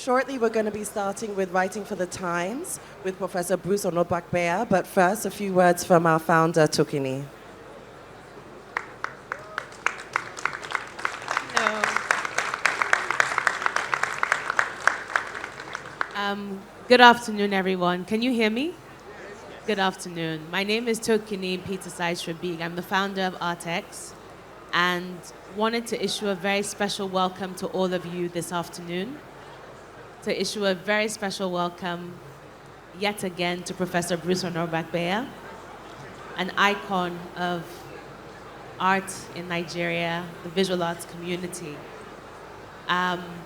shortly we're going to be starting with Writing for the Times with Professor Bruce Onobrakpeya, but first a few words from our founder, Tokini. Good afternoon, everyone. Can you hear me? Good afternoon. My name is Tokini Peter Saiz-Rabig. I'm the founder of ArtX and wanted to issue a very special welcome to all of you this afternoon, to issue a very special welcome yet again to Professor Bruce Onobrakpeya, an icon of art in Nigeria, the visual arts community.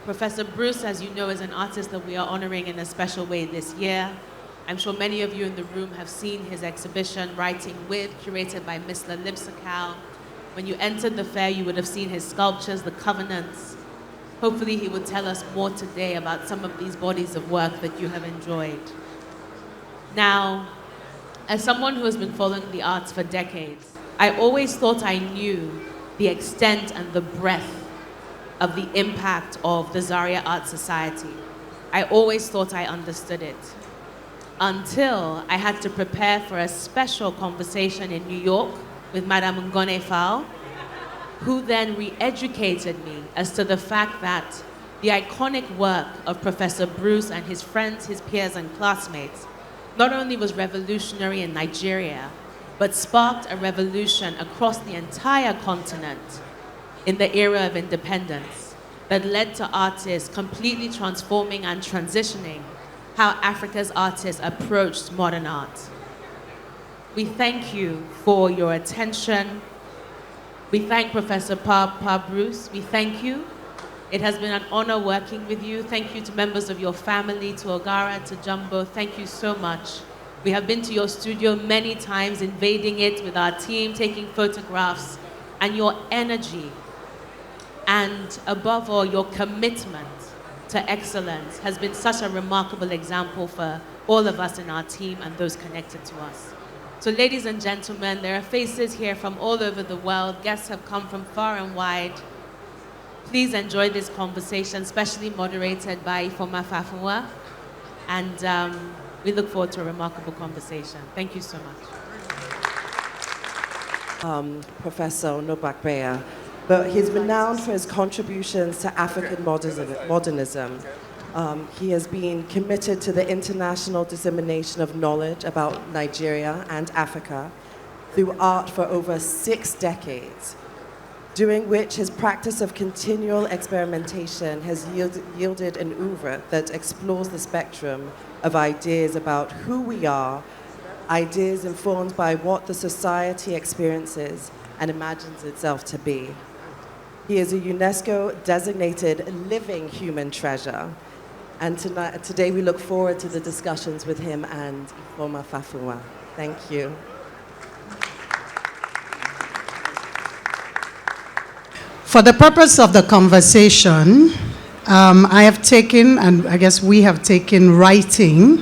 Professor Bruce, as you know, is an artist that we are honoring in a special way this year. I'm sure many of you in the room have seen his exhibition, Writing With, curated by Ms. Lipsakau. When you entered the fair, you would have seen his sculptures, the covenants. Hopefully he will tell us more today about some of these bodies of work that you have enjoyed. Now, as someone who has been following the arts for decades, I always thought I knew the extent and the breadth of the impact of the Zaria Art Society. I always thought I understood it, until I had to prepare for a special conversation in New York with Madame Ngone Fao, who then re-educated me as to the fact that the iconic work of Professor Bruce and his friends, his peers and classmates not only was revolutionary in Nigeria, but sparked a revolution across the entire continent in the era of independence that led to artists completely transforming and transitioning how Africa's artists approached modern art. We thank you for your attention. We thank Professor Pa Bruce. We thank you. It has been an honor working with you. Thank you to members of your family, to Ogara, to Jumbo. Thank you so much. We have been to your studio many times, invading it with our team, taking photographs, and your energy, and above all, your commitment to excellence has been such a remarkable example for all of us in our team and those connected to us. So ladies and gentlemen, there are faces here from all over the world. Guests have come from far and wide. Please enjoy this conversation, specially moderated by Ifoma Fafunwa. And we look forward to a remarkable conversation. Thank you so much. Professor Onobrakpeya, but he's renowned for his contributions to African modernism. He has been committed to the international dissemination of knowledge about Nigeria and Africa through art for over 6 decades, during which his practice of continual experimentation has yielded an oeuvre that explores the spectrum of ideas about who we are, ideas informed by what the society experiences and imagines itself to be. He is a UNESCO-designated living human treasure. And today we look forward to the discussions with him and Ifoma Fafunwa. Thank you. For the purpose of the conversation, I have taken, and I guess we have taken writing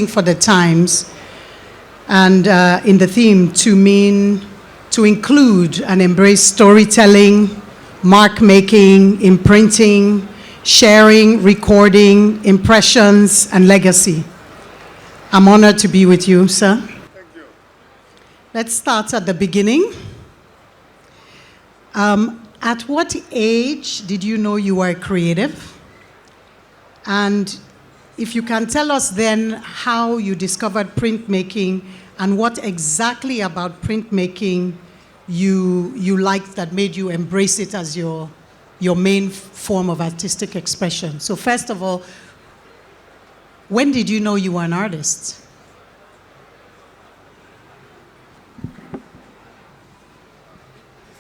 for the times, and in the theme to mean to include and embrace storytelling, mark making, imprinting, sharing, recording, impressions, and legacy. I'm honored to be with you, sir. Thank you. Let's start at the beginning. At what age did you know you were creative? And if you can tell us then how you discovered printmaking and what exactly about printmaking you liked that made you embrace it as your main form of artistic expression. So first of all, when did you know you were an artist?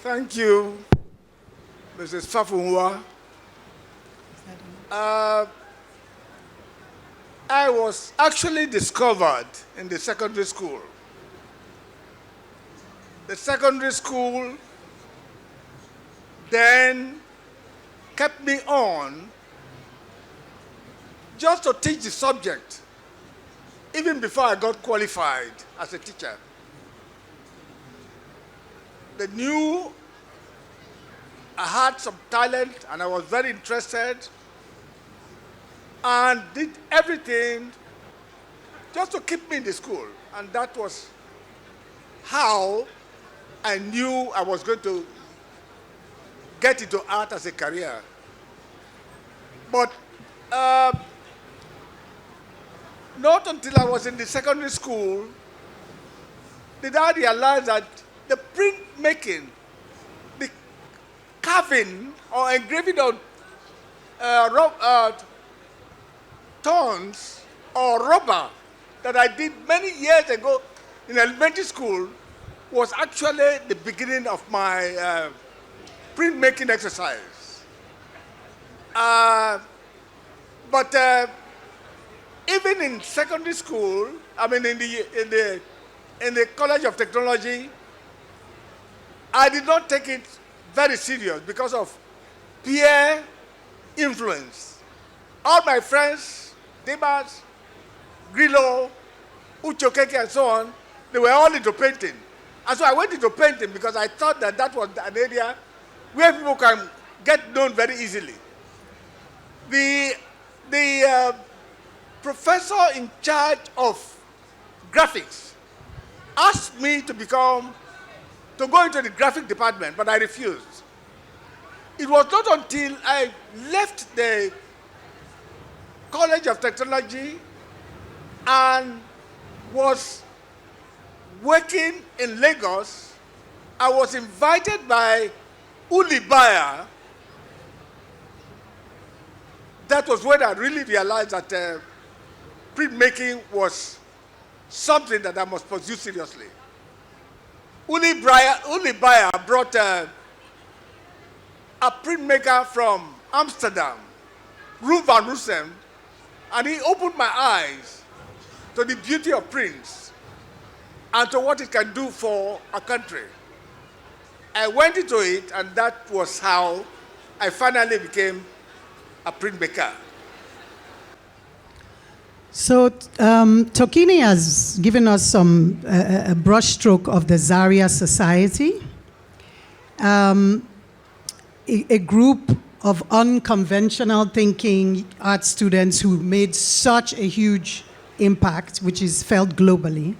Thank you, Mrs. Fafunwa. I was actually discovered in the secondary school. The secondary school then kept me on just to teach the subject, even before I got qualified as a teacher. They knew I had some talent and I was very interested. and did everything just to keep me in the school. And that was how I knew I was going to get into art as a career. But not until I was in the secondary school did I realize that the print making, the carving or engraving on thorns or rubber that I did many years ago in elementary school was actually the beginning of my printmaking exercise. But even in secondary school, I mean in the College of Technology, I did not take it very serious because of peer influence. All my friends, Dimas, Grillo, Uchokeke, and so on, they were all into painting. And so I went into painting because I thought that that was an area where people can get known very easily. The professor in charge of graphics asked me to go into the graphic department, but I refused. It was not until I left the College of Technology and was working in Lagos, I was invited by Onobrakpeya. That was when I really realized that printmaking was something that I must pursue seriously. Onobrakpeya brought a printmaker from Amsterdam, Roel van Rossum, and he opened my eyes to the beauty of prints and to what it can do for a country. I went into it, and that was how I finally became a printmaker. So Tokini has given us some a brushstroke of the Zaria Society, a group of unconventional thinking art students who made such a huge impact, which is felt globally,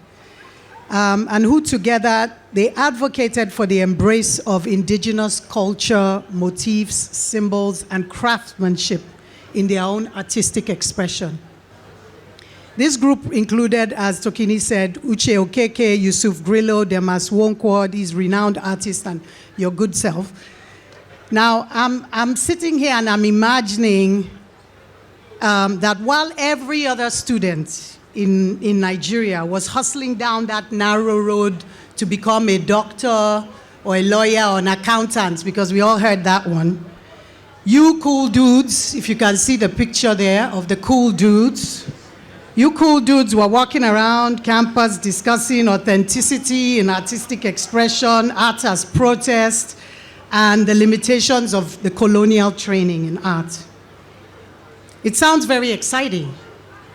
and who together, they advocated for the embrace of indigenous culture, motifs, symbols, and craftsmanship in their own artistic expression. This group included, as Tokini said, Uche Okeke, Yusuf Grillo, Demas Wonkwo, these renowned artists, and your good self. Now, I'm sitting here and I'm imagining that while every other student in Nigeria was hustling down that narrow road to become a doctor or a lawyer or an accountant, because we all heard that one, you cool dudes, if you can see the picture there of the cool dudes, you cool dudes were walking around campus discussing authenticity in artistic expression, art as protest, and the limitations of the colonial training in art. It sounds very exciting,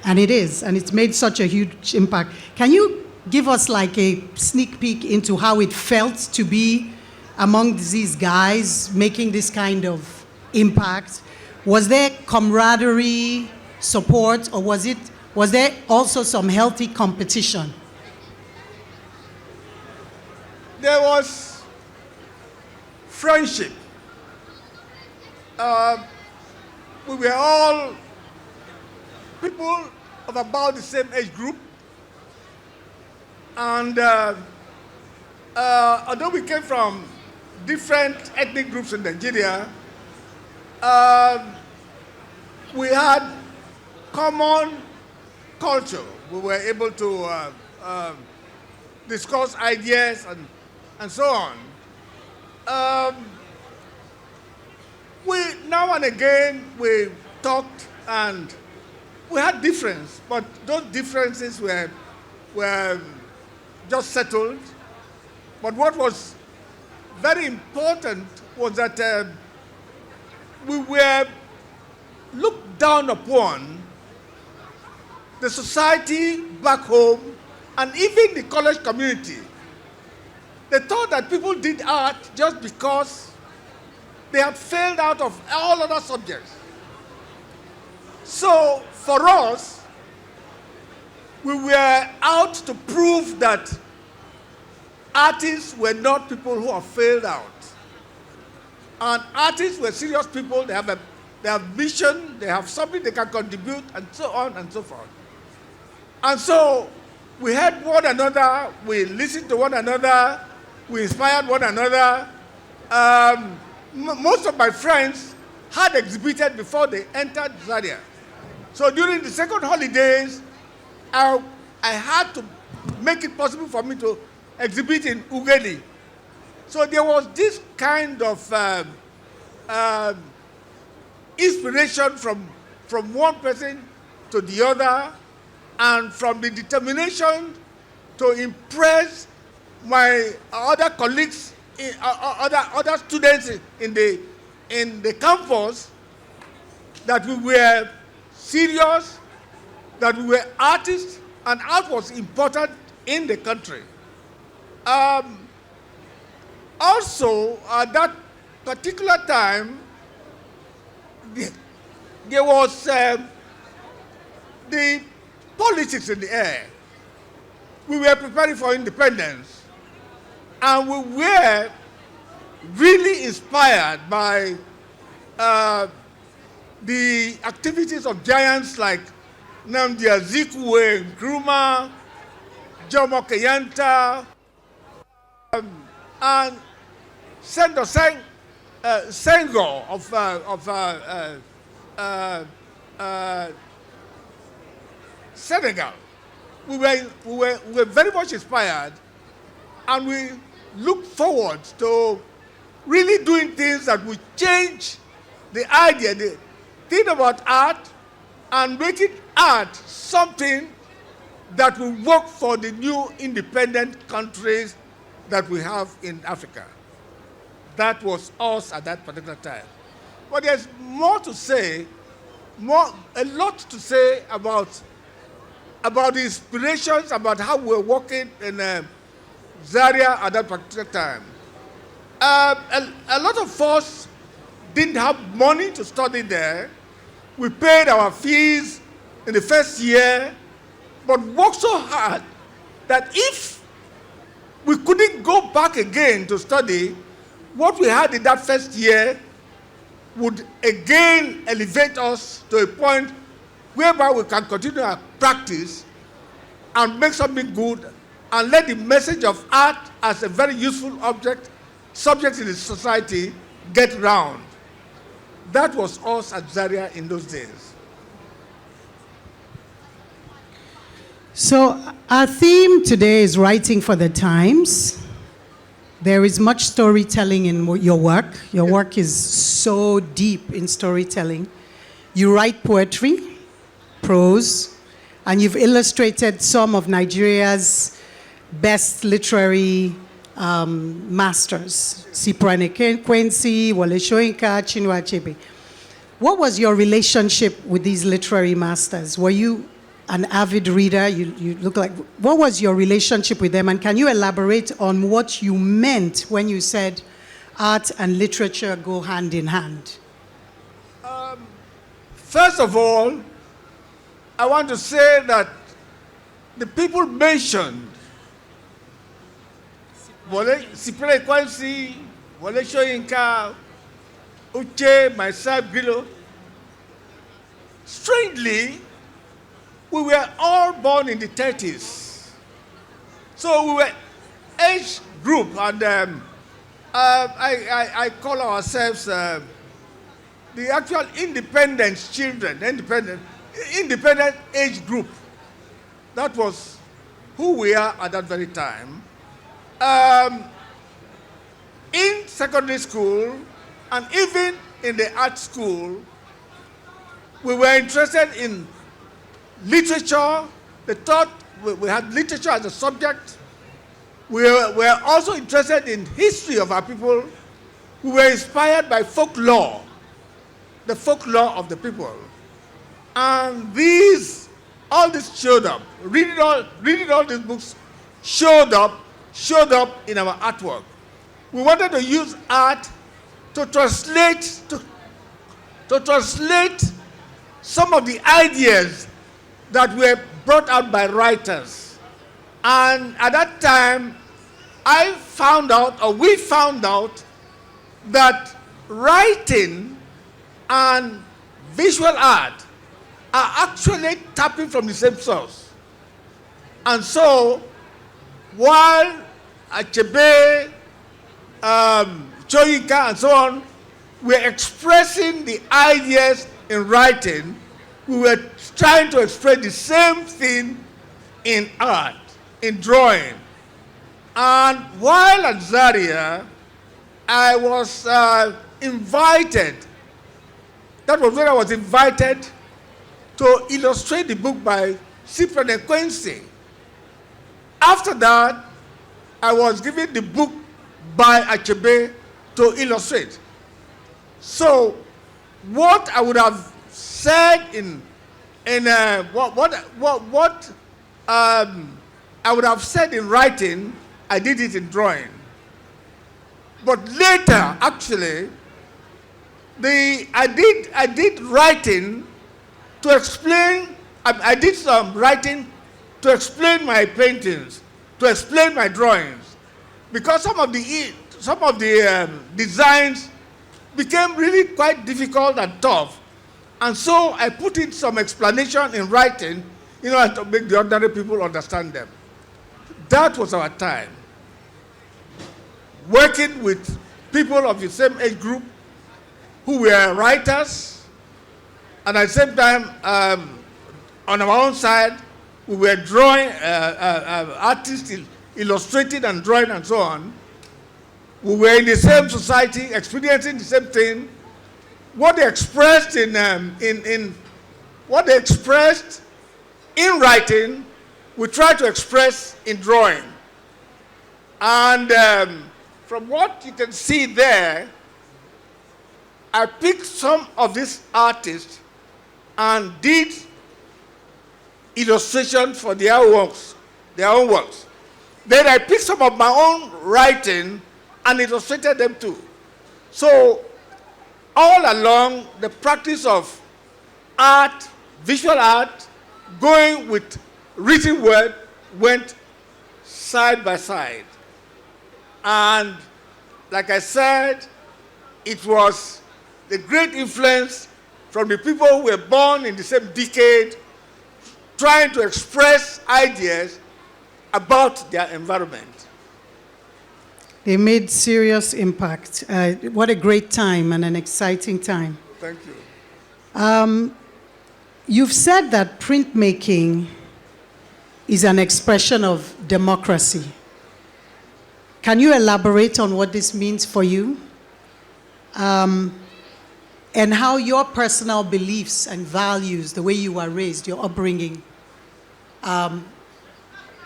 and it is, and it's made such a huge impact. Can you give us like a sneak peek into how it felt to be among these guys making this kind of impact? Was there camaraderie, support, or was there also some healthy competition? There was friendship. We were all people of about the same age group. And although we came from different ethnic groups in Nigeria, we had common culture. We were able to discuss ideas and so on. We now and again we talked and we had differences, but those differences were just settled. But what was very important was that we were looked down upon. The society back home and even the college community, they thought that people did art just because they had failed out of all other subjects. So for us, we were out to prove that artists were not people who have failed out. And artists were serious people. They have vision, they have something they can contribute, and so on and so forth. And so we helped one another, we listened to one another, we inspired one another. Most of my friends had exhibited before they entered Zaria. So during the second holidays, I had to make it possible for me to exhibit in Ugeli. So there was this kind of inspiration from one person to the other, and from the determination to impress my other colleagues, other students in the campus, that we were serious, that we were artists, and art was important in the country. Also, at that particular time, there was the politics in the air. We were preparing for independence, and we were really inspired by the activities of giants like Nnamdi Azikiwe, Nkrumah, Jomo Kenyatta, and Senghor of Senegal. We were very much inspired, and we look forward to really doing things that would change the idea, the thing about art, and making art something that will work for the new independent countries that we have in Africa. That was us at that particular time. But there's more to say, a lot to say about the inspirations, about how we were working in Zaria at that particular time. A lot of us didn't have money to study there. We paid our fees in the first year, but worked so hard that if we couldn't go back again to study, what we had in that first year would again elevate us to a point whereby we can continue our practice and make something good and let the message of art as a very useful subject in the society get round. That was us at Zaria in those days. So our theme today is writing for the times. There is much storytelling in your work. Your work is so deep in storytelling. You write poetry, prose, and you've illustrated some of Nigeria's best literary masters, Cyprian Quincy, Wole Soyinka, Chinua Achebe. What was your relationship with these literary masters? Were you an avid reader? You look like, what was your relationship with them? And can you elaborate on what you meant when you said art and literature go hand in hand? First of all, I want to say that the people mentioned, Cyprian Quincy, Wole Soyinka, Uche, myself, Grillo, strangely, we were all born in the 30s. So we were age group, and I call ourselves the actual independent children, independent age group. That was who we are at that very time. In secondary school, and even in the art school, we were interested in literature. They thought we had literature as a subject. We were also interested in history of our people. We were inspired by folklore, the folklore of the people. And all this showed up. Reading all these books showed up in our artwork. We wanted to use art to translate some of the ideas that were brought out by writers. And at that time, I found out, or we found out, that writing and visual art are actually tapping from the same source. And so, while Achebe, Choyinka, and so on were expressing the ideas in writing, we were trying to express the same thing in art, in drawing. And while at Zaria, I was invited, that was when I was invited to illustrate the book by Cyprian and Quincy. After that, I was given the book by Achebe to illustrate. So, what I would have said I would have said in writing, I did it in drawing. But later, actually, I did writing to explain. I did some writing to explain my paintings, to explain my drawings, because some of the designs became really quite difficult and tough, and so I put in some explanation in writing, to make the ordinary people understand them. That was our time. Working with people of the same age group who were writers, and at the same time, on our own side, we were drawing, artists illustrating and drawing and so on. We were in the same society, experiencing the same thing. What they expressed what they expressed in writing, we try to express in drawing. And from what you can see there, I picked some of these artists and did illustration for their works, their own works. Then I picked some of my own writing and illustrated them too. So all along, the practice of art, visual art, going with written word went side by side. And like I said, it was the great influence from the people who were born in the same decade, trying to express ideas about their environment. They made serious impact. What a great time and an exciting time. Thank you. You've said that printmaking is an expression of democracy. Can you elaborate on what this means for you? And how your personal beliefs and values, the way you were raised, your upbringing,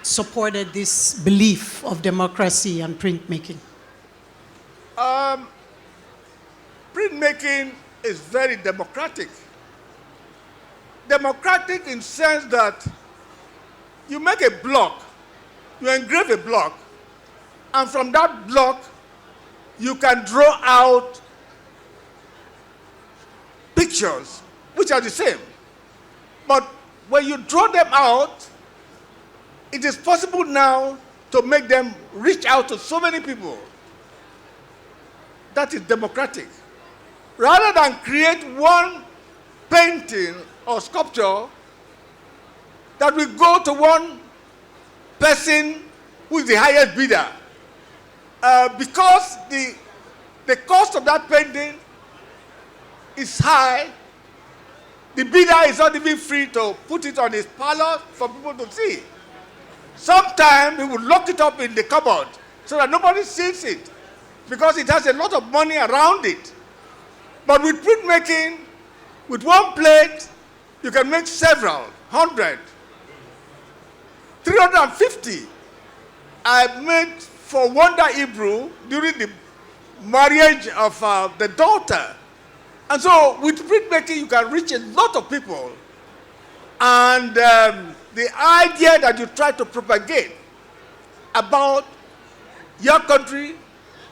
supported this belief of democracy and printmaking? Printmaking is very democratic. Democratic in the sense that you make a block, you engrave a block, and from that block, you can draw out pictures, which are the same. But when you draw them out, it is possible now to make them reach out to so many people. That is democratic. Rather than create one painting or sculpture that will go to one person who is the highest bidder, because the cost of that painting is high, the bidder is not even free to put it on his parlor for people to see. Sometimes we would lock it up in the cupboard so that nobody sees it, because it has a lot of money around it. But with printmaking, with one plate, you can make several, 100, 350. I made for Wonder Hebrew during the marriage of the daughter. And so with printmaking, you can reach a lot of people. And the idea that you try to propagate about your country,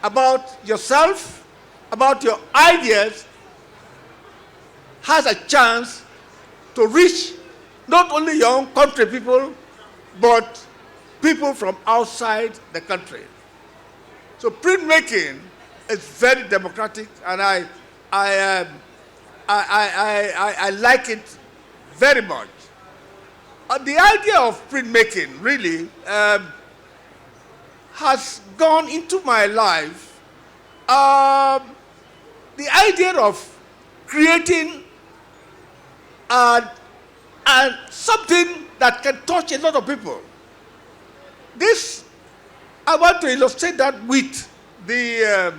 about yourself, about your ideas, has a chance to reach not only your own country people, but people from outside the country. So printmaking is very democratic, and I like it very much. The idea of printmaking really has gone into my life. The idea of creating something that can touch a lot of people. This, I want to illustrate that with the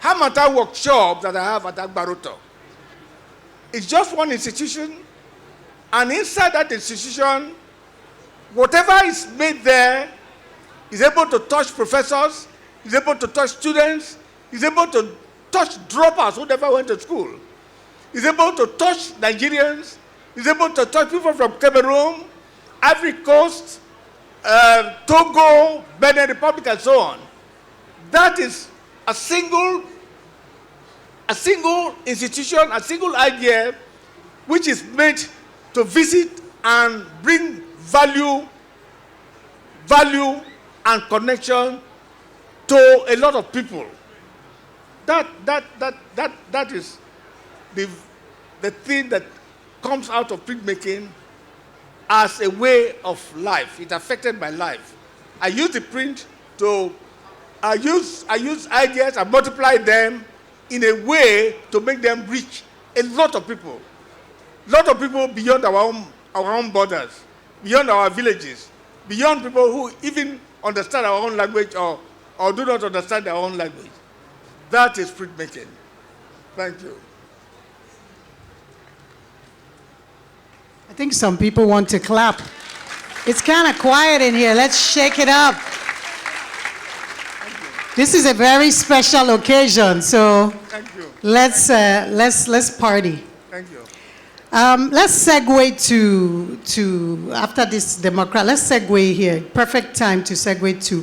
Hamata workshop that I have at Agbaroto. It's just one institution, and inside that institution, whatever is made there is able to touch professors, is able to touch students, is able to touch dropouts who never went to school, is able to touch Nigerians, is able to touch people from Cameroon, Ivory Coast, Togo, Benin Republic, and so on. That is a single institution, a single idea, which is made to visit and bring value and connection to a lot of people. That is the thing that comes out of printmaking as a way of life. It affected my life. I use the print to, I use ideas and multiply them in a way to make them reach a lot of people. A lot of people beyond our own borders, beyond our villages, beyond people who even understand our own language or do not understand their own language. That is printmaking. Thank you. I think some people want to clap. It's kind of quiet in here. Let's shake it up. This is a very special occasion, so Thank you. let's party. Thank you. Let's segue to after this Democrat. Let's segue here. Perfect time to segue to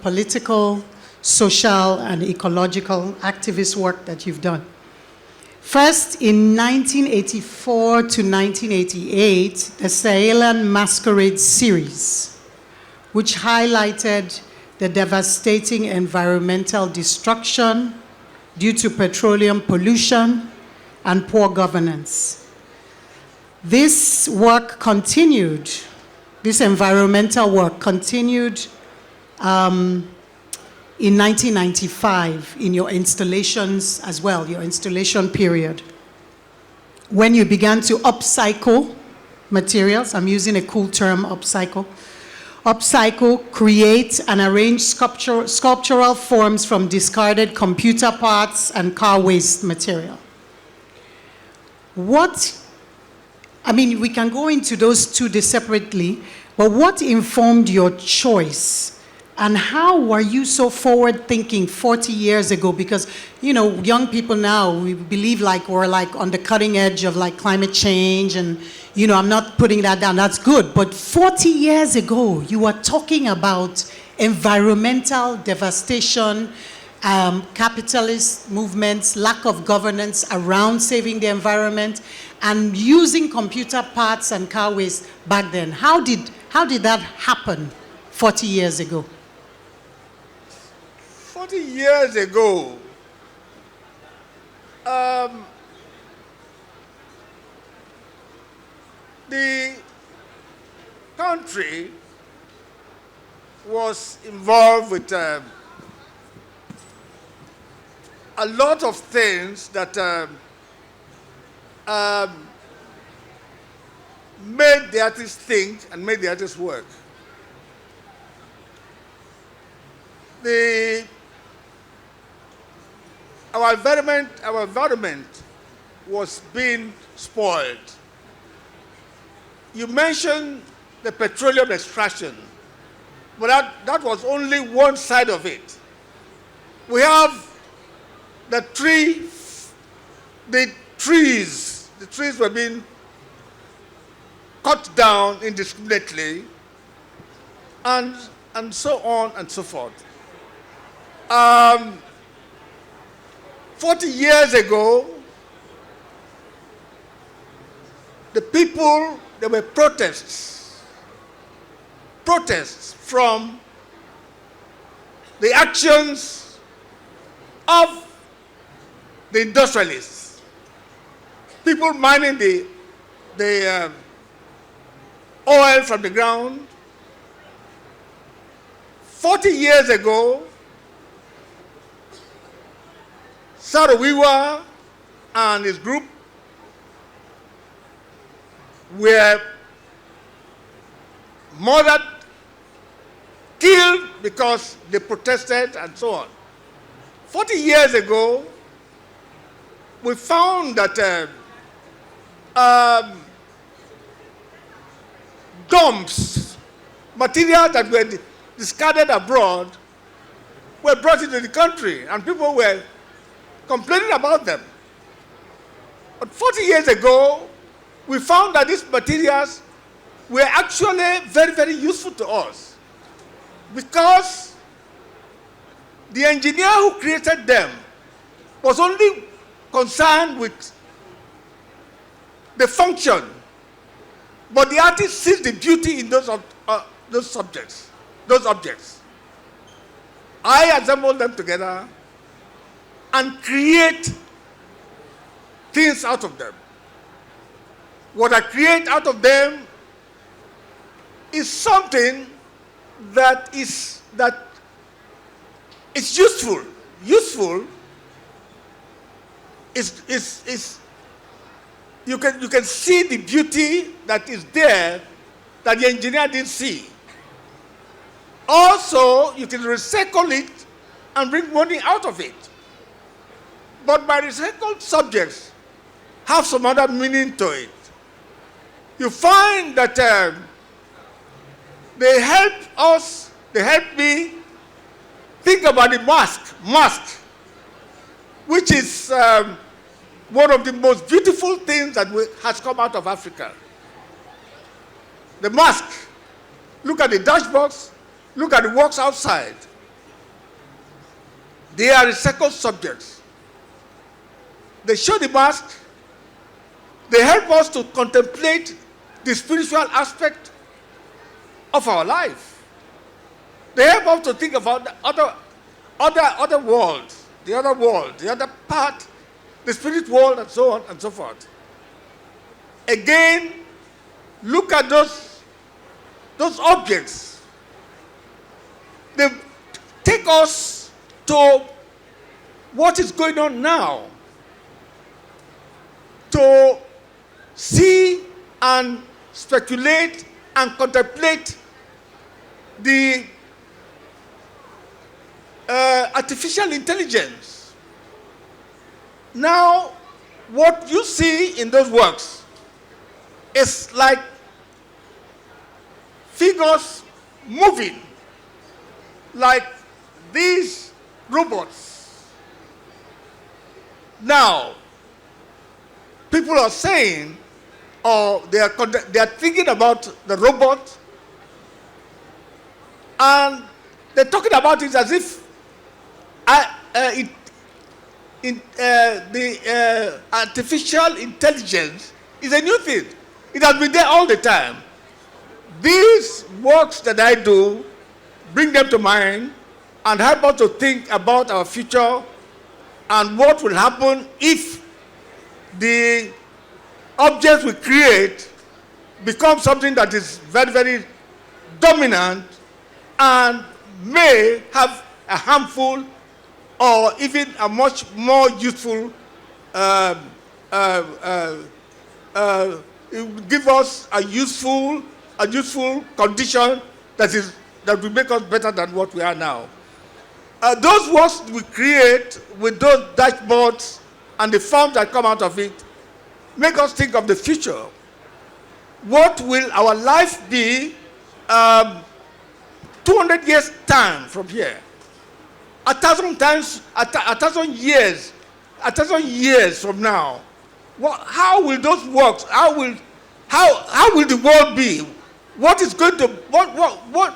political, social, and ecological activist work that you've done. First, in 1984 to 1988, the Sahelan Masquerade series, which highlighted the devastating environmental destruction due to petroleum pollution and poor governance. This work continued, this environmental work continued in 1995 in your installations as well, your installation period, when you began to upcycle materials. I'm using a cool term, upcycle. Upcycle, create, and arrange sculptural forms from discarded computer parts and car waste material. We can go into those two separately, but what informed your choice? And how were you so forward-thinking 40 years ago? Because, young people now, we believe we're on the cutting edge of climate change, and, I'm not putting that down, that's good. But 40 years ago, you were talking about environmental devastation, capitalist movements, lack of governance around saving the environment, and using computer parts and car waste back then. How did that happen 40 years ago? 40 years ago, the country was involved with a lot of things that made the artists think and made the artists work. Our environment was being spoiled. You mentioned the petroleum extraction, but that was only one side of it. We have the trees. The trees were being cut down indiscriminately, and so on and so forth. 40 years ago, the people, there were protests from the actions of the industrialists, people mining the oil from the ground. 40 years ago, Saro-Wiwa and his group were murdered, killed because they protested and so on. 40 years ago, we found that dumps, material that were discarded abroad, were brought into the country and people were complaining about them. But 40 years ago, we found that these materials were actually very, very useful to us because the engineer who created them was only concerned with the function, but the artist sees the beauty in those objects. I assemble them together and create things out of them. What I create out of them is something that is useful. Useful is you can see the beauty that is there that the engineer didn't see. Also, you can recycle it and bring money out of it. But my recycled subjects have some other meaning to it. You find that they help me think about the mask, which is one of the most beautiful things that has come out of Africa. The mask. Look at the dashboards, look at the works outside. They are recycled subjects. They show the mask. They help us to contemplate the spiritual aspect of our life. They help us to think about the other worlds, the other part, the spirit world, and so on and so forth. Again, look at those objects. They take us to what is going on now, to see and speculate and contemplate the artificial intelligence. Now, what you see in those works is like figures moving, like these robots. Now, people are saying, or they are thinking about the robot, and they're talking about it as if the artificial intelligence is a new thing. It has been there all the time. These works that I do bring them to mind and help us to think about our future and what will happen if the objects we create become something that is very, very dominant and may have a harmful or even a much more useful it will give us a useful condition that will make us better than what we are now. Those works we create with those dashboards and the forms that come out of it make us think of the future. What will our life be 200 years time from here? 1,000 years from now? How will those works? How will the world be? What is going to what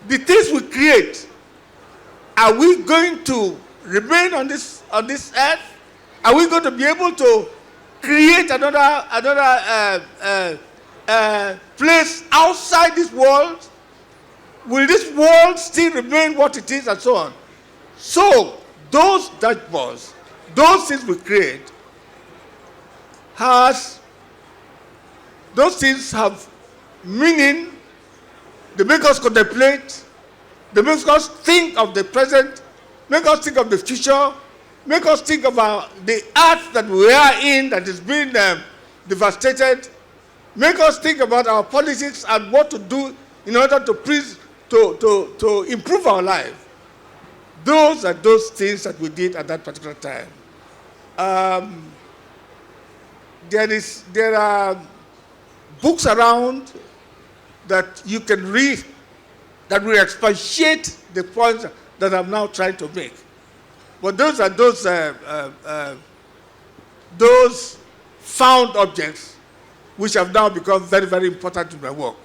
the things we create? Are we going to remain on this earth? Are we going to be able to create another place outside this world? Will this world still remain what it is, and so on? So those dashboards, those things we create, those things have meaning. They make us contemplate. They make us think of the present, make us think of the future, make us think about the earth that we are in that is being devastated, make us think about our politics and what to do in order to improve our life. Those are those things that we did at that particular time. There are books around that you can read that will expatiate the points that I'm now trying to make. But those are those found objects which have now become very, very important in my work.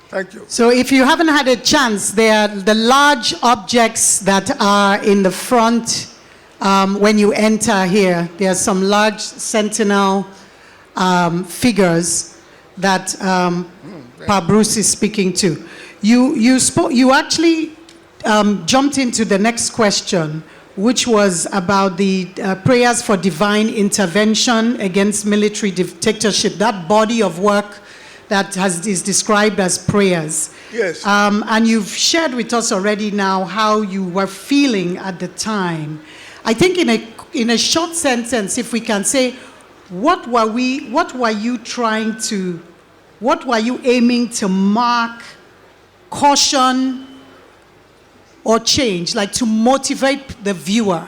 Thank you. So if you haven't had a chance, they are the large objects that are in the front when you enter here. There are some large sentinel figures that Pa Bruce is speaking to. You actually jumped into the next question, which was about the prayers for divine intervention against military dictatorship, that body of work that is described as prayers. Yes. And you've shared with us already now how you were feeling at the time. I think in a short sentence, if we can say, what were you aiming to mark, caution, or change, like to motivate the viewer?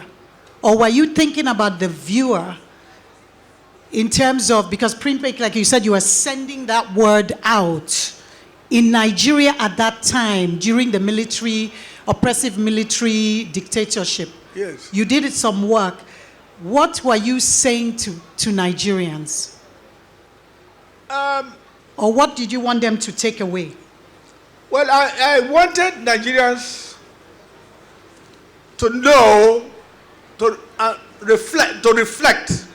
Or were you thinking about the viewer in terms of, because printmaking, like you said, you were sending that word out in Nigeria at that time during the oppressive military dictatorship? Yes. You did some work. What were you saying to Nigerians? Or what did you want them to take away? Well, I wanted Nigerians to know, to reflect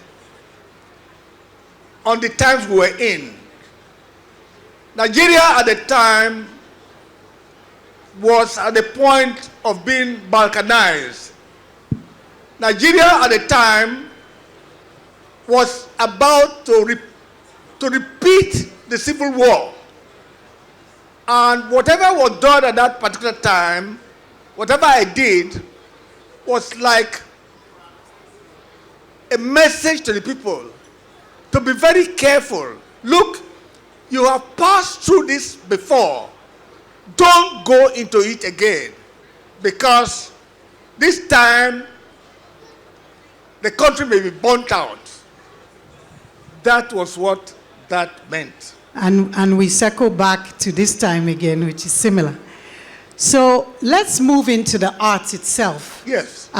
on the times we were in. Nigeria at the time was at the point of being balkanized. Nigeria at the time was about to repeat the Civil War. And whatever was done at that particular time, whatever I did, was like a message to the people to be very careful. Look, you have passed through this before. Don't go into it again, because this time the country may be burnt out. That was what that meant. And we circle back to this time again, which is similar. So let's move into the art itself. Yes.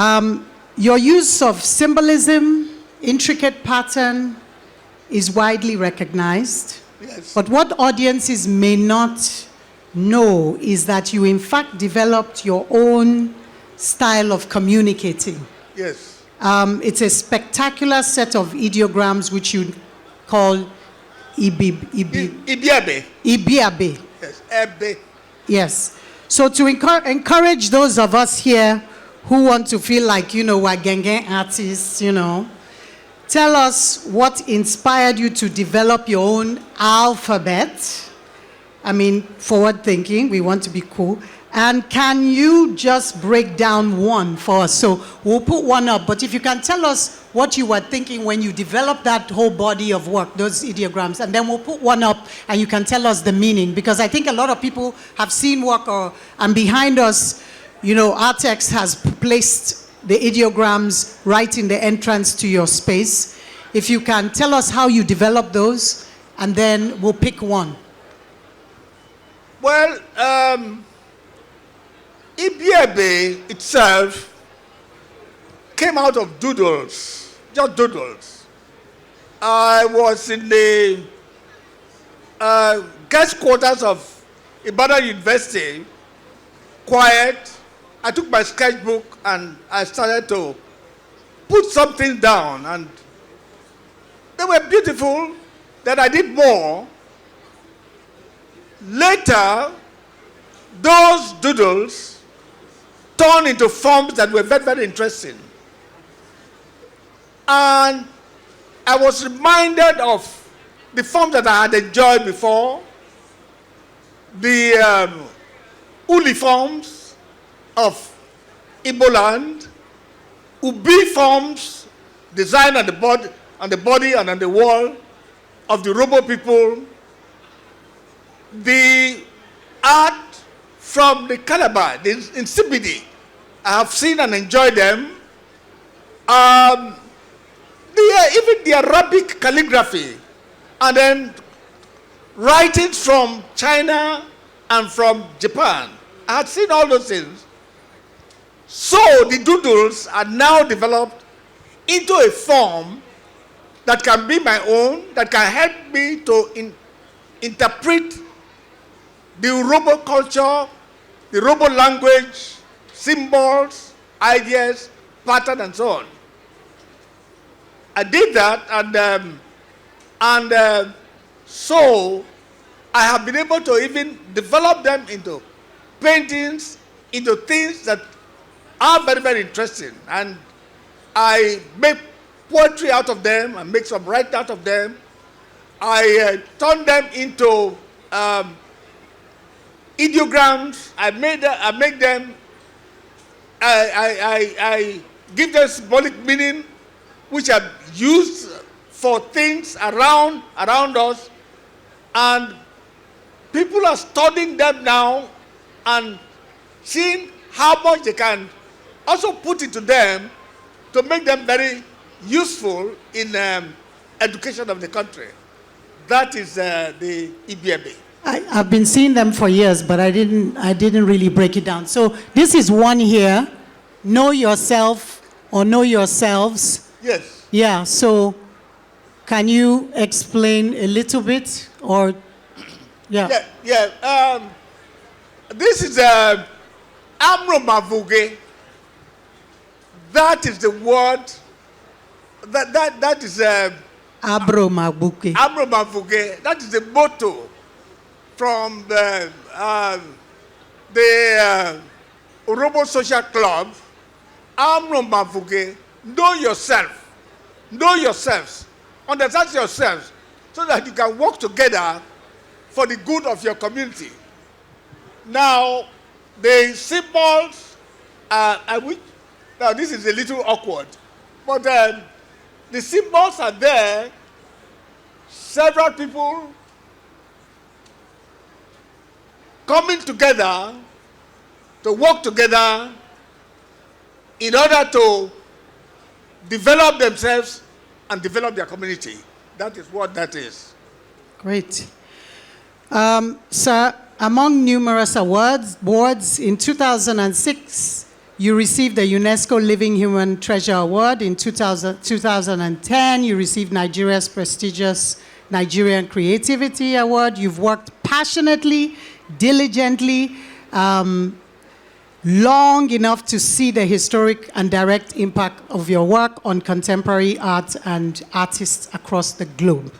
Your use of symbolism, intricate pattern is widely recognized. Yes. But what audiences may not know is that you in fact developed your own style of communicating. Yes. It's a spectacular set of ideograms which you call Ibiabe. Ibiabe. Yes. Ebe. Yes. So to encourage those of us here who want to feel like, we're Genge artists, tell us what inspired you to develop your own alphabet. I mean, forward thinking, we want to be cool. And can you just break down one for us? So we'll put one up, but if you can tell us what you were thinking when you developed that whole body of work, those ideograms, and then we'll put one up and you can tell us the meaning, because I think a lot of people have seen work, and behind us, Artex has placed the ideograms right in the entrance to your space. If you can tell us how you developed those, and then we'll pick one. Well, Ibiabe itself came out of doodles, just doodles. I was in the guest quarters of Ibadan University, quiet. I took my sketchbook and I started to put something down. And they were beautiful. Then I did more. Later, those doodles turned into forms that were very, very interesting. And I was reminded of the forms that I had enjoyed before, the uli forms of Igbo land, ubi forms designed on the body and on the wall of the Robo people, the art from the Calabar, the Insipidi. I have seen and enjoyed them. Even the Arabic calligraphy, and then writings from China and from Japan. I had seen all those things. So the doodles are now developed into a form that can be my own, that can help me to interpret the Urobo culture, the Urobo language, symbols, ideas, pattern, and so on. I did that, and so I have been able to even develop them into paintings, into things that are very, very interesting. And I make poetry out of them, I make some writing out of them. I turn them into ideograms. I give them symbolic meaning, which are used for things around us, and people are studying them now and seeing how much they can also put into them to make them very useful in education of the country. That is the EBMA. I've been seeing them for years, but I didn't really break it down. So this is one here, know yourself or know yourselves. Yes. Yeah, so can you explain a little bit, or, yeah? Yeah. This is Amro Mavuge. That is the word, that is Abro Mabuke. Amro Mavuge. That is the motto from the Urobo Social Club. Amro Mavuge. Know yourself. Know yourselves. Understand yourselves so that you can work together for the good of your community. Now, the symbols, now this is a little awkward, but the symbols are there. Several people coming together to work together in order to develop themselves and develop their community. That is what that is. Great. Sir, among numerous awards, in 2006, you received the UNESCO Living Human Treasure Award. In 2010, you received Nigeria's prestigious Nigerian Creativity Award. You've worked passionately, diligently, long enough to see the historic and direct impact of your work on contemporary art and artists across the globe.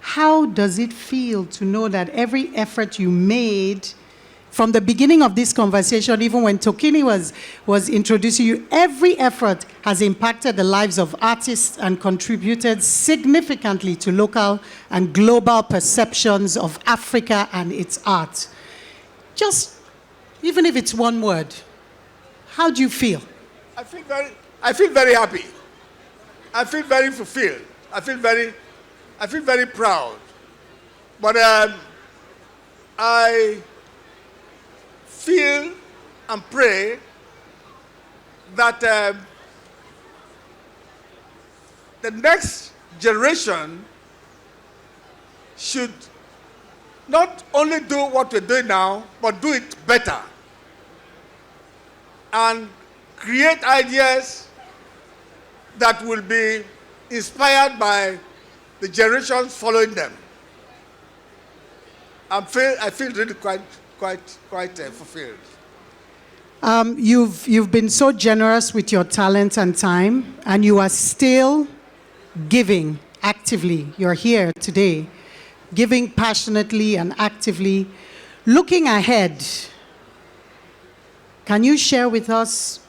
How does it feel to know that every effort you made from the beginning of this conversation, even when Tokini was introducing you, every effort has impacted the lives of artists and contributed significantly to local and global perceptions of Africa and its art? Just, even if it's one word, how do you feel? I feel very happy. I feel very fulfilled. I feel very proud. But I feel and pray that the next generation should not only do what we're doing now, but do it better. And create ideas that will be inspired by the generations following them. I feel really quite fulfilled. You've been so generous with your talent and time, and you are still giving actively. You're here today, giving passionately and actively. Looking ahead, can you share with us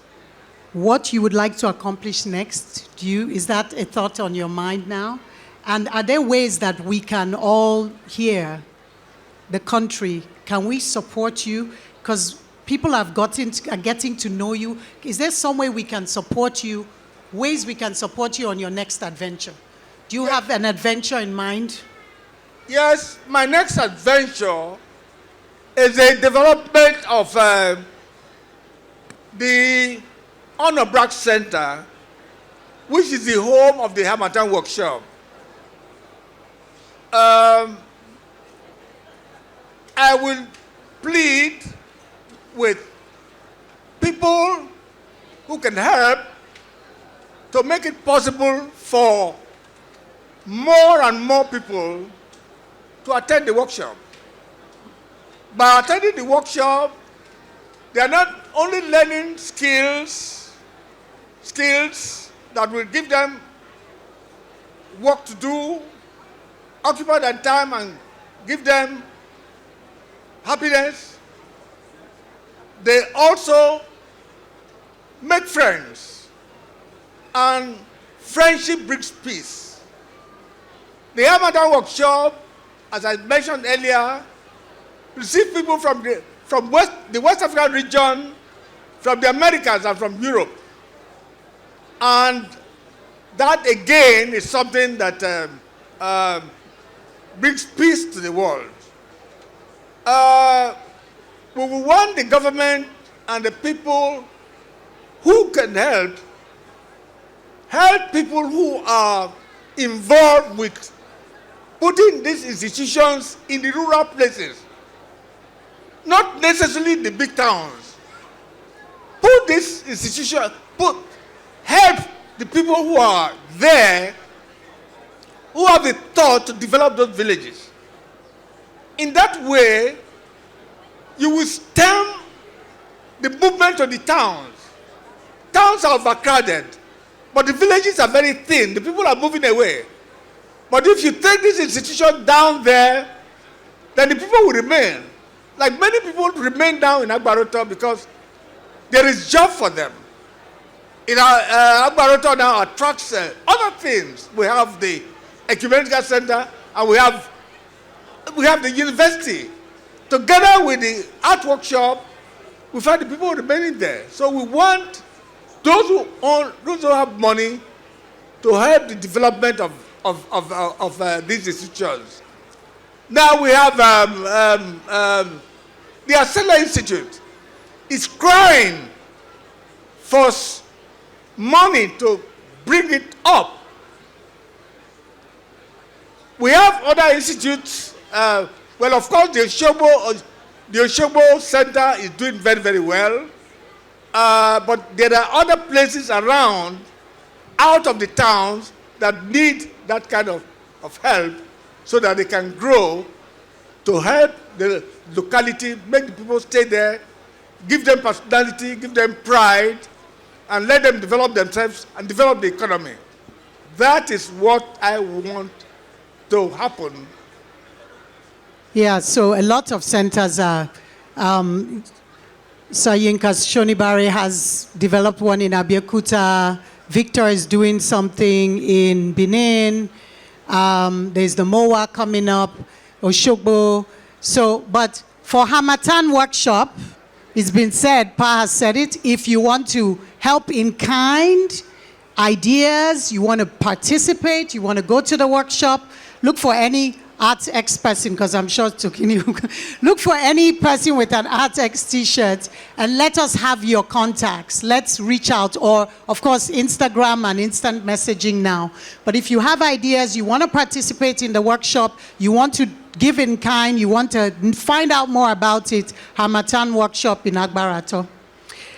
what you would like to accomplish next? Is that a thought on your mind now? And are there ways that we can all here, the country, can we support you? Because people are getting to know you. Is there some way we can support you, ways we can support you on your next adventure? Do you have an adventure in mind? Yes, my next adventure is the development of the Onobrakpeya Center, which is the home of the Harmattan workshop. I will plead with people who can help to make it possible for more and more people to attend the workshop. By attending the workshop, they are not only learning skills that will give them work to do, occupy their time and give them happiness. They also make friends, and friendship brings peace. The Harmattan workshop, as I mentioned earlier, receive people from the West African region, from the Americas and from Europe. And that again is something that brings peace to the world. We want the government and the people who can help people who are involved with putting these institutions in the rural places, not necessarily the big towns. Put this institution, help the people who are there, who have the thought to develop those villages. In that way, you will stem the movement to the towns. Towns are overcrowded, but the villages are very thin. The people are moving away. But if you take this institution down there, then the people will remain. Like many people remain down in Agbaroto because there is job for them. Agbaroto now attracts other things. We have the ecumenical center, and we have the university. Together with the art workshop, we find the people remaining there. So we want those who have money to help the development of these institutions. Now we have the Asela Institute is crying for money to bring it up. We have other institutes. Well, of course, the Oshobo Center is doing very, very well. But there are other places around, out of the towns, that need that kind of help so that they can grow, to help the locality, make the people stay there, give them personality, give them pride, and let them develop themselves and develop the economy. That is what I want to happen. Yeah, so a lot of centers are, Sayinka's Shonibare has developed one in Abeokuta. Victor is doing something in Benin. There's the MOA coming up, Oshogbo. So, but for Harmattan workshop, it's been said, Pa has said it, if you want to help in kind, ideas, you want to participate, you want to go to the workshop, look for any ArtX person, because I'm sure look for any person with an ArtX t-shirt and let us have your contacts. Let's reach out, or of course Instagram and instant messaging now. But if you have ideas, you want to participate in the workshop, you want to give in kind, you want to find out more about it, Harmattan workshop in Agbarato.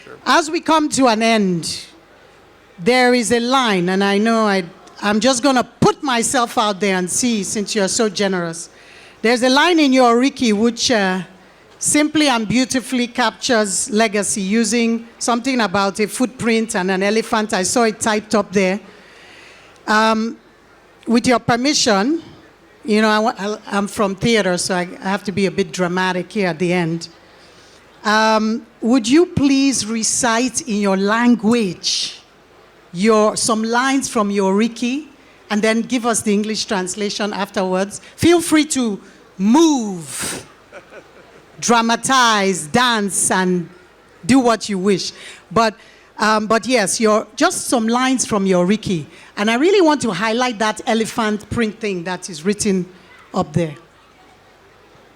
Sure. As we come to an end, there is a line, and I know I'm just going to put myself out there and see, since you're so generous. There's a line in your Ricky which simply and beautifully captures legacy, using something about a footprint and an elephant. I saw it typed up there. with your permission, you know, I'm from theater, so I have to be a bit dramatic here at the end. Would you please recite in your language some lines from your Riki, and then give us the English translation afterwards? Feel free to move, dramatize, dance, and do what you wish. But yes, just some lines from your Riki. And I really want to highlight that elephant print thing that is written up there.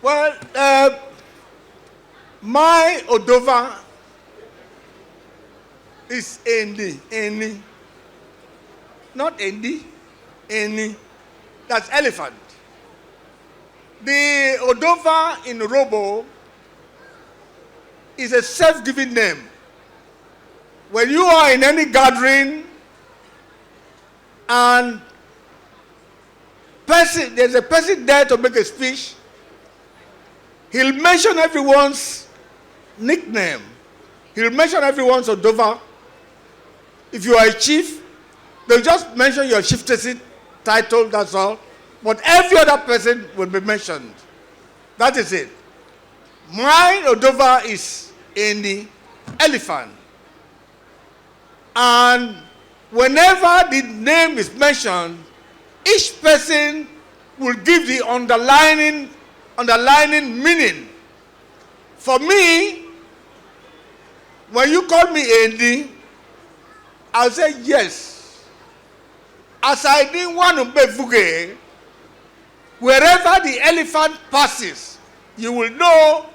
Well, my Odova is Eni. Not Eni. That's elephant. The Odova in Robo is a self-giving name. When you are in any gathering and there's a person there to make a speech, he'll mention everyone's nickname. He'll mention everyone's Odova. If you are a chief, they'll just mention your chieftaincy title, that's all. But every other person will be mentioned. That is it. My Odova is in the elephant. And whenever the name is mentioned, each person will give the underlining meaning. For me, when you call me Andy, I'll say yes. As I didn't want to be Fuge, wherever the elephant passes, you will know,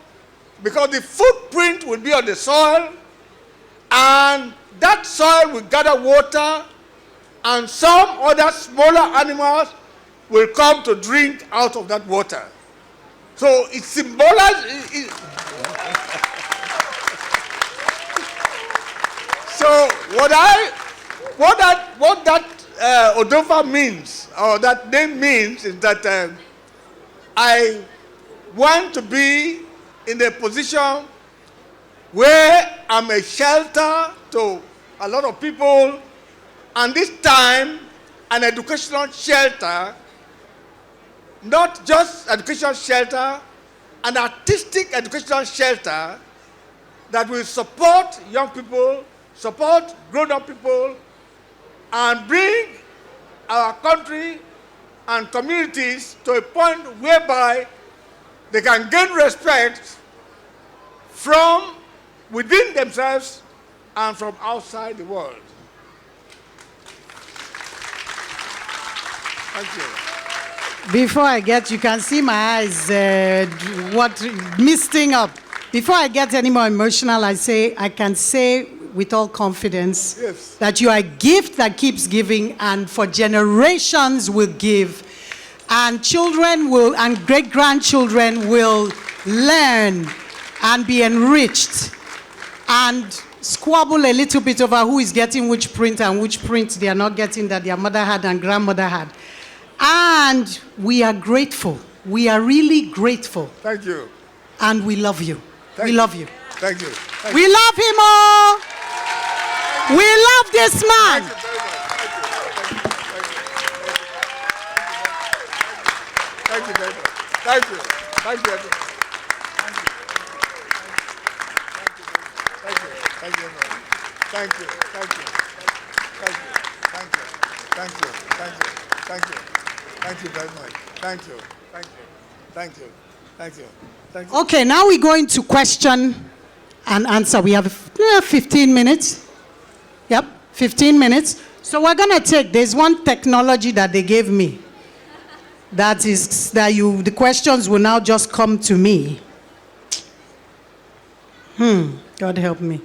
because the footprint will be on the soil, and that soil will gather water, and some other smaller animals will come to drink out of that water. So it symbolizes. So what that Odova means, or that name means, is that I want to be in a position where I'm a shelter to a lot of people, and this time an educational shelter, not just educational shelter, an artistic educational shelter that will support young people, support grown-up people, and bring our country and communities to a point whereby they can gain respect from within themselves and from outside the world. Thank you. Before I get, you can see my eyes, misting up. Before I get any more emotional, I can say with all confidence, yes, that you are a gift that keeps giving, and for generations will give, and children will, and great-grandchildren will learn and be enriched and squabble a little bit over who is getting which print and which print they are not getting that their mother had and grandmother had. And we are grateful. We are really grateful. Thank you. And we love you. We love you. Thank you. We love him all. We love this man. Thank you very much. Thank you. Thank you. Thank you. Thank you. Thank you. Thank you. Thank you. Thank you. Thank you. Thank you. Thank you very much. Thank you. Thank you. Thank you. Thank you. Thank you. Okay, now we go into question and answer. We have 15 minutes. Yep, 15 minutes. So we're going to take, there's one technology that they gave me. That is, the questions will now just come to me. God help me.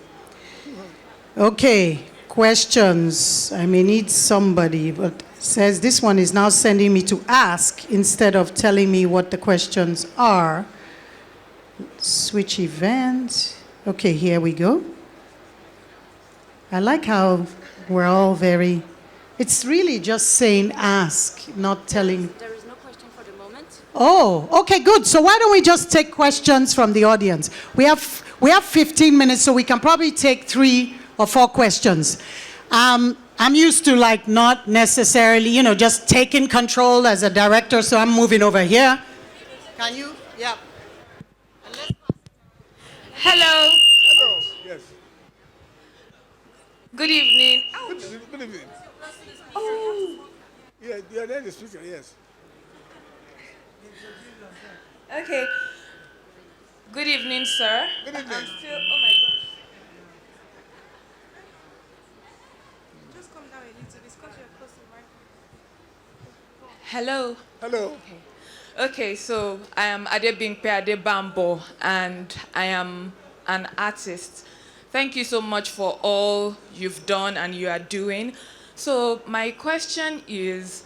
Okay, questions. I may need somebody, but it says this one is now sending me to ask instead of telling me what the questions are. Switch event. Okay, here we go. I like how we're all very, it's really just saying ask, not telling. There is no question for the moment. Oh, okay, good. So why don't we just take questions from the audience? We have 15 minutes, so we can probably take 3 or 4 questions. I'm used to like not necessarily, just taking control as a director, so I'm moving over here. Can you? Yeah. Hello. Hello. Yes. Good evening. Good evening. Oh, Yeah, you're there, the speaker, yes. okay. Good evening, sir. Good evening. I'm still. Oh my gosh. Just come down a little bit because you're close to the microphone. Hello. Hello. Okay, so I am Onobrakpeya Adebambo, and I am an artist. Thank you so much for all you've done and you are doing. So my question is,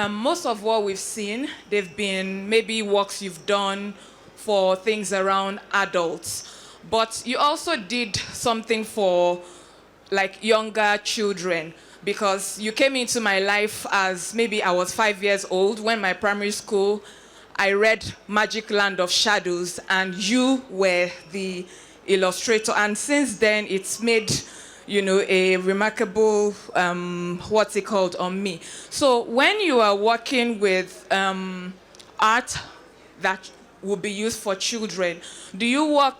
most of what we've seen, they've been maybe works you've done for things around adults, but you also did something for like younger children, because you came into my life as maybe I was 5 years old when my primary school I read Magic Land of Shadows and you were the illustrator, and since then it's made a remarkable what's it called on me. So when you are working with art that will be used for children, do you work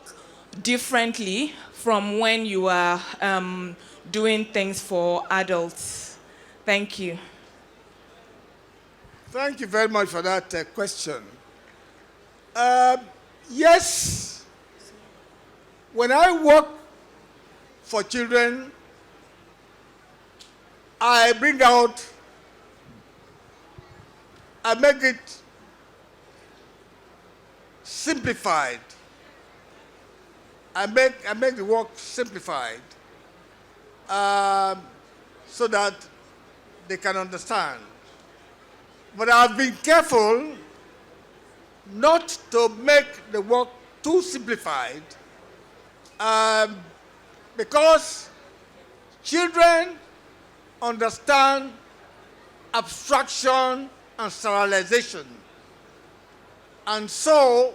differently from when you are doing things for adults? Thank you. Thank you very much for that question. Yes, when I work for children, I bring out, I make it simplified. I make the work simplified so that they can understand. But I've been careful not to make the work too simplified because children understand abstraction and serialization. And so,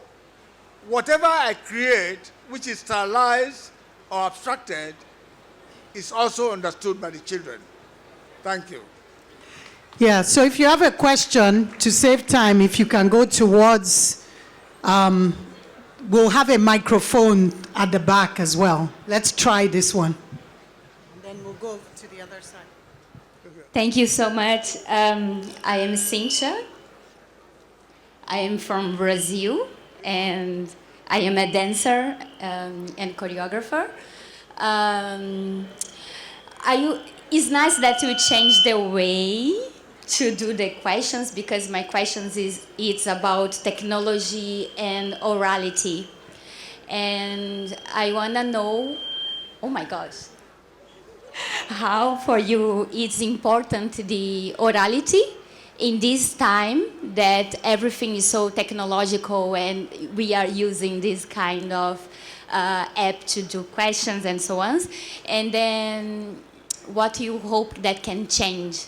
whatever I create, which is serialized or abstracted, is also understood by the children. Thank you. Yeah, so if you have a question, to save time, if you can go towards, we'll have a microphone at the back as well. Let's try this one. And then we'll go to the other side. Thank you so much. I am Cynthia. I am from Brazil, and I am a dancer and choreographer. It's nice that you change the way to do the questions, because my questions it's about technology and orality. And I want to know, oh my gosh, how for you it's important the orality in this time that everything is so technological and we are using this kind of app to do questions and so on. And then what you hope that can change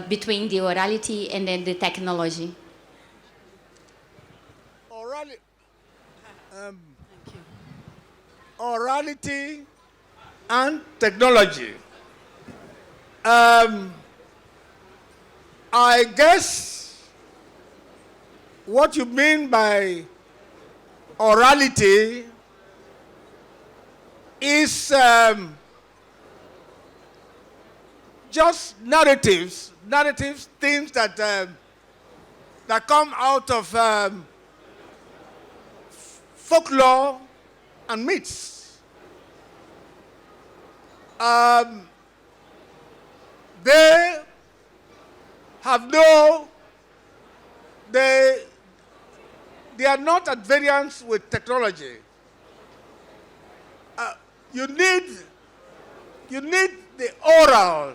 between the orality and then the technology? Orality and technology. I guess what you mean by orality is just narratives, things that that come out of folklore and myths. They have they are not at variance with technology. You need the oral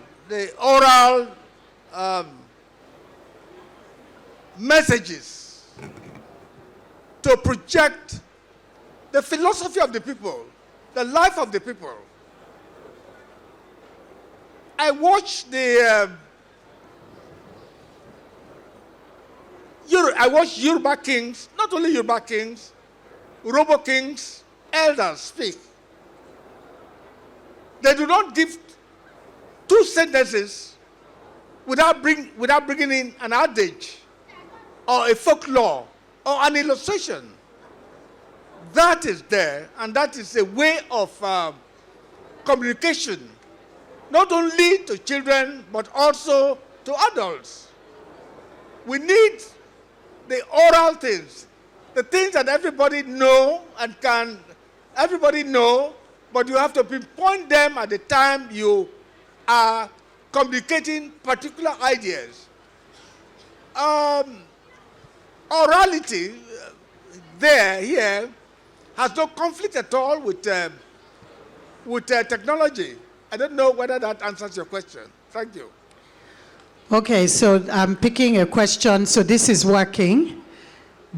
messages to project the philosophy of the people, the life of the people. I watch Yoruba kings, not only Yoruba kings, Urobo kings, elders speak. They do not give two sentences without bringing in an adage or a folklore or an illustration. That is there, and that is a way of communication, not only to children, but also to adults. We need the oral things, the things that everybody know and can, everybody know, but you have to pinpoint them at the time you are communicating particular ideas. Orality here has no conflict at all with technology. I don't know whether that answers your question. Thank you. Okay, so I'm picking a question. So this is working.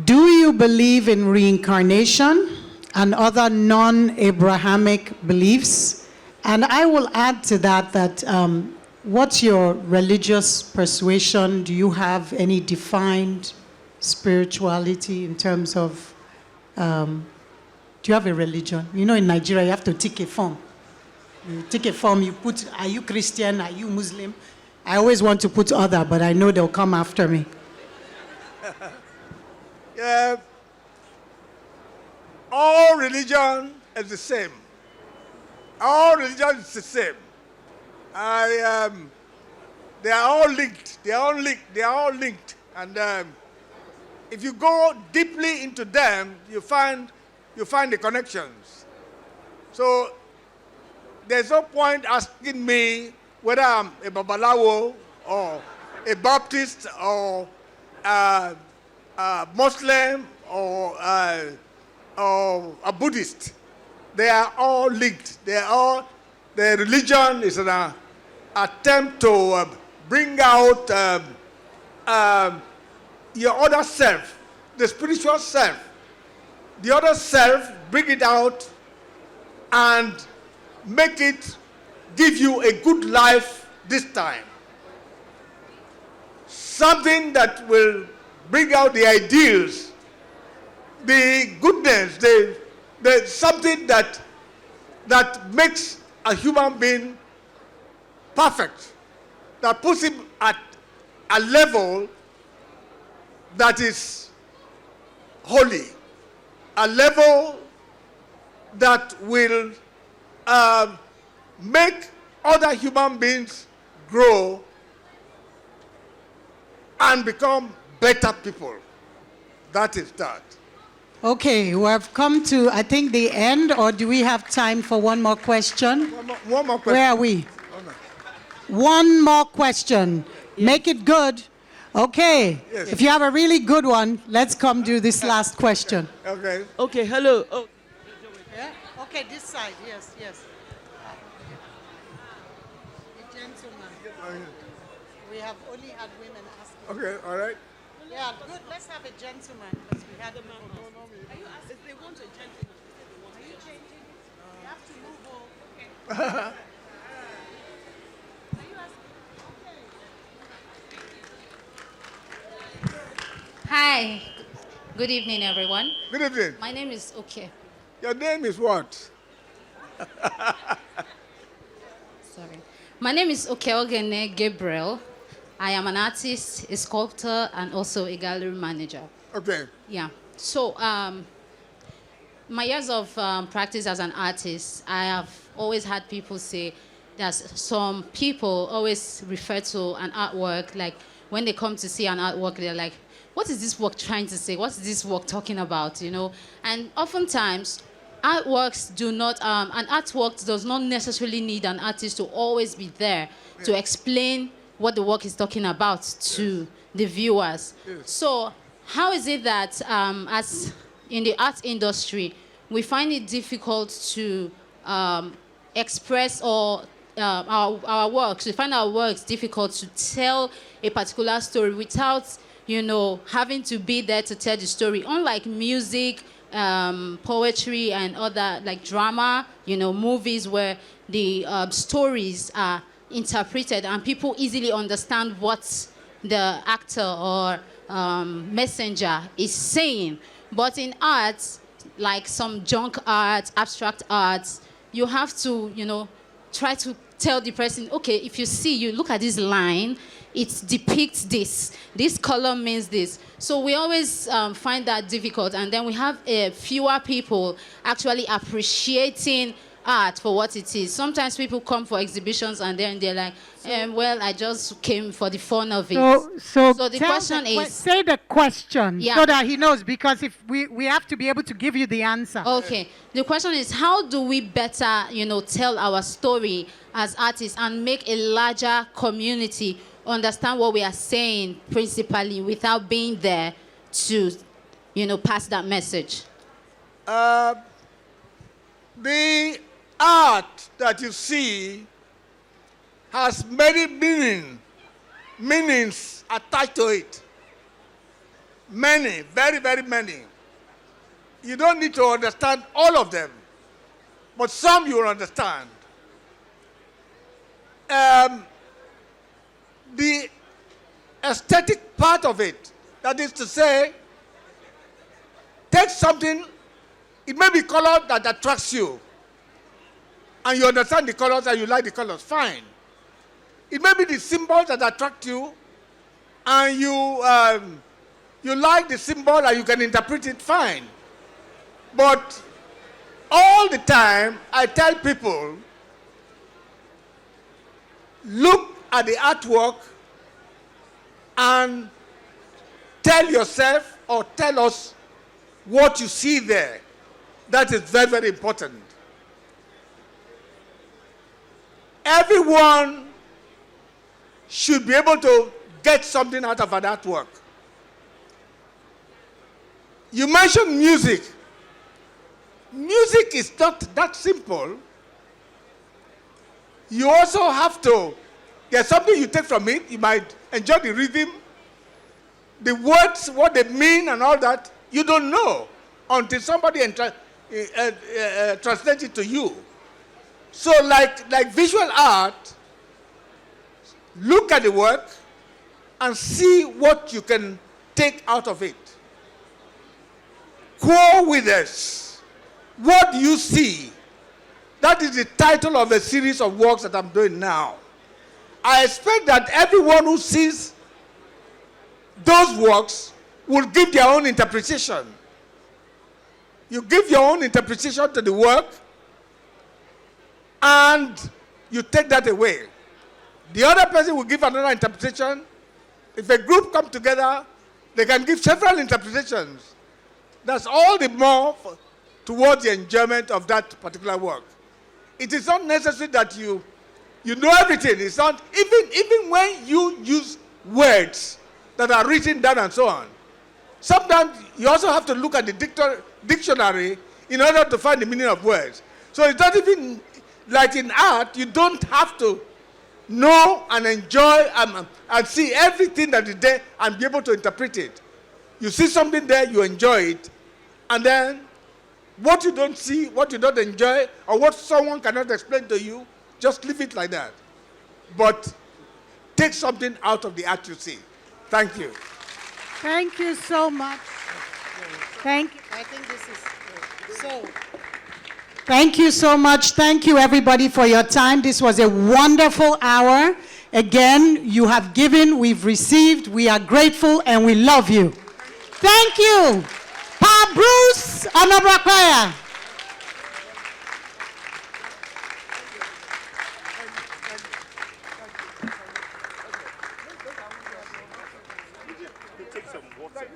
Do you believe in reincarnation and other non-Abrahamic beliefs? And I will add to that what's your religious persuasion? Do you have any defined spirituality in terms of, do you have a religion? You know, in Nigeria, you have to take a form. You take a form, you put, are you Christian, are you Muslim? I always want to put other, but I know they'll come after me. All religion is the same. All religion is the same. They are all linked. They are all linked. And if you go deeply into them, you find the connections. So there's no point asking me whether I'm a Babalawo or a Baptist or a Muslim or a Buddhist. They are all linked. The religion is an attempt to bring out your other self, the spiritual self. The other self, bring it out and make it give you a good life this time. Something that will bring out the ideals, the goodness, the something that makes a human being perfect, that puts him at a level that is holy, a level that will make other human beings grow and become better people. That is that. Okay, we have come to, I think, the end, or do we have time for one more question? One more question. Where are we? One more question. Make it good. Okay. Yes. If you have a really good one, let's come do this last question. Okay. Okay, hello. Oh. Yeah? Okay, this side. Yes, yes. The gentleman. We have only had women asking. Okay, all right. Yeah, good. Let's have a gentleman because we had a man. Are you asking if they want a gentleman? Are you changing? You have to move on. Are you asking? Hi, good evening, everyone. Good evening. My name is Oke. Your name is what? Sorry. My name is Oke Ogene Gabriel. I am an artist, a sculptor, and also a gallery manager. Okay. Yeah. So, my years of practice as an artist, I have always had people say that some people always refer to an artwork, like when they come to see an artwork, they're like, what is this work trying to say? What is this work talking about, you know? And oftentimes, artworks do not, an artwork does not necessarily need an artist to always be there to explain what the work is talking about to the viewers. Yes. So how is it that as in the art industry, we find it difficult to express or our works, we find our works difficult to tell a particular story without, you know, having to be there to tell the story. Unlike music, poetry, and other, like drama, you know, movies where the stories are interpreted and people easily understand what the actor or messenger is saying. But in art, like some junk art, abstract arts, you have to, you know, try to tell the person, okay, if you look at this line, it depicts this. This color means this. So we always find that difficult. And then we have fewer people actually appreciating art for what it is. Sometimes people come for exhibitions and then they're like, well, I just came for the fun of it. So the question is... say the question Yeah. so that he knows, because if we have to be able to give you the answer. Okay. The question is, how do we better, tell our story as artists and make a larger community understand what we are saying principally without being there to, pass that message? The art that you see has many meanings attached to it. Many, very, very many. You don't need to understand all of them, but some you will understand. The aesthetic part of it, that is to say, take something, it may be color that attracts you, and you understand the colors and you like the colors, fine. It may be the symbols that attract you, and you like the symbol and you can interpret it, fine. But all the time, I tell people, look at the artwork and tell yourself or tell us what you see there. That is very, very important. Everyone should be able to get something out of an artwork. You mentioned music. Music is not that simple. You also have to, there's something you take from it. You might enjoy the rhythm, the words, what they mean and all that. You don't know until somebody translates it to you. So like visual art, look at the work and see what you can take out of it. Quo with us. What do you see? That is the title of a series of works that I'm doing now. I expect that everyone who sees those works will give their own interpretation. You give your own interpretation to the work, and you take that away. The other person will give another interpretation. If a group comes together, they can give several interpretations. That's all the more towards the enjoyment of that particular work. It is not necessary that you know everything. It's not, even when you use words that are written down and so on. Sometimes you also have to look at the dictionary in order to find the meaning of words. So it's not even like in art, you don't have to know and enjoy and see everything that is there and be able to interpret it. You see something there, you enjoy it, and then what you don't see, what you don't enjoy, or what someone cannot explain to you, just leave it like that. But take something out of the art you see. Thank you. Thank you so much. Thank you. I think this is so. Thank you so much. Thank you, everybody, for your time. This was a wonderful hour. Again, you have given, we've received, we are grateful, and we love you. Thank you. Pa Bruce Onobrakpeya. Take some water.